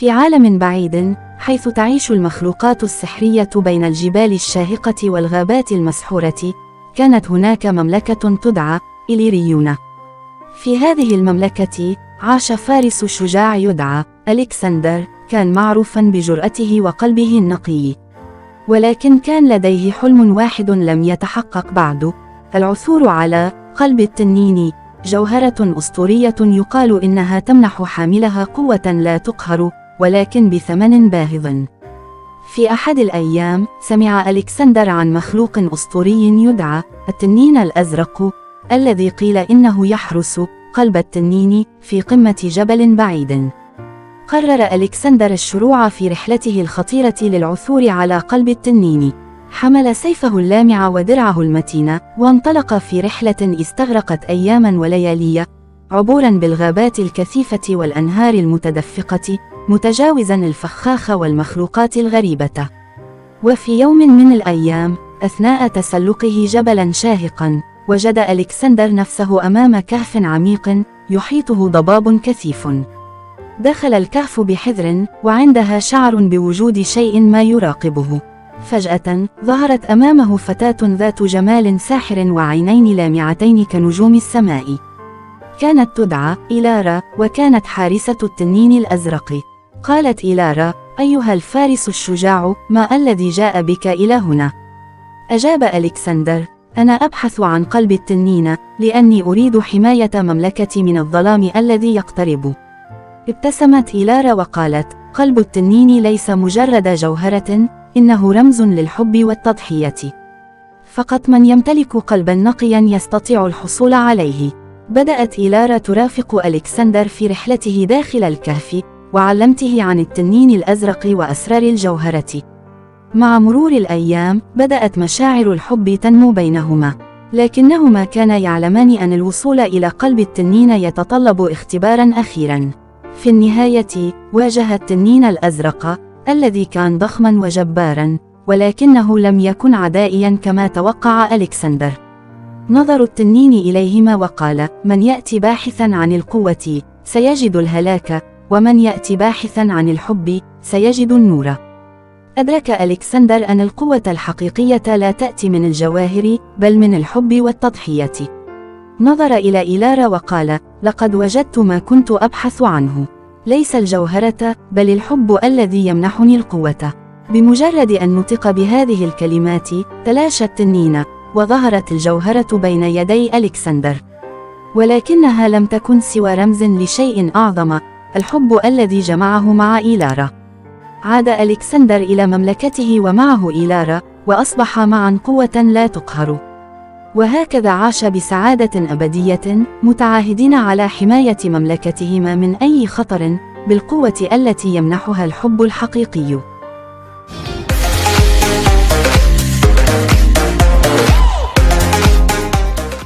في عالم بعيد، حيث تعيش المخلوقات السحرية بين الجبال الشاهقة والغابات المسحورة، كانت هناك مملكة تدعى إليريون. في هذه المملكة عاش فارس شجاع يدعى ألكسندر، كان معروفا بجرأته وقلبه النقي. ولكن كان لديه حلم واحد لم يتحقق بعد: العثور على قلب التنين، جوهرة أسطورية يقال إنها تمنح حاملها قوة لا تقهر، ولكن بثمن باهظ. في أحد الأيام سمع ألكسندر عن مخلوق أسطوري يدعى التنين الأزرق، الذي قيل إنه يحرس قلب التنين في قمة جبل بعيد. قرر ألكسندر الشروع في رحلته الخطيرة للعثور على قلب التنين. حمل سيفه اللامع ودرعه المتين، وانطلق في رحلة استغرقت أياما وليالي، عبورا بالغابات الكثيفة والأنهار المتدفقة، متجاوزا الفخاخ والمخلوقات الغريبة. وفي يوم من الأيام، أثناء تسلقه جبلا شاهقا، وجد ألكسندر نفسه أمام كهف عميق يحيطه ضباب كثيف. دخل الكهف بحذر، وعندها شعر بوجود شيء ما يراقبه. فجأة ظهرت أمامه فتاة ذات جمال ساحر وعينين لامعتين كنجوم السماء. كانت تدعى إيلارا، وكانت حارسة التنين الأزرق. قالت إيلارا: أيها الفارس الشجاع، ما الذي جاء بك إلى هنا؟ أجاب ألكسندر: أنا أبحث عن قلب التنين، لأني أريد حماية مملكتي من الظلام الذي يقترب. ابتسمت إيلارا وقالت: قلب التنين ليس مجرد جوهرة، إنه رمز للحب والتضحية. فقط من يمتلك قلبا نقيا يستطيع الحصول عليه. بدأت إيلارا ترافق ألكسندر في رحلته داخل الكهف، وعلمته عن التنين الأزرق وأسرار الجوهرة. مع مرور الأيام بدأت مشاعر الحب تنمو بينهما، لكنهما كانا يعلمان أن الوصول إلى قلب التنين يتطلب اختبارا أخيرا. في النهاية واجه التنين الأزرق، الذي كان ضخما وجبارا، ولكنه لم يكن عدائيا كما توقع ألكسندر. نظر التنين إليهما وقال: من يأتي باحثا عن القوة سيجد الهلاك، ومن يأتي باحثا عن الحب سيجد النور. أدرك ألكسندر أن القوة الحقيقية لا تأتي من الجواهر، بل من الحب والتضحية. نظر إلى إيلارا وقال: لقد وجدت ما كنت أبحث عنه، ليس الجوهرة، بل الحب الذي يمنحني القوة. بمجرد أن نطق بهذه الكلمات تلاشى التنين، وظهرت الجوهرة بين يدي ألكسندر. ولكنها لم تكن سوى رمز لشيء أعظم: الحب الذي جمعه مع إيلارا. عاد ألكسندر إلى مملكته ومعه إيلارا، وأصبح معا قوة لا تقهر. وهكذا عاش بسعادة أبدية، متعاهدين على حماية مملكتهما من أي خطر، بالقوة التي يمنحها الحب الحقيقي.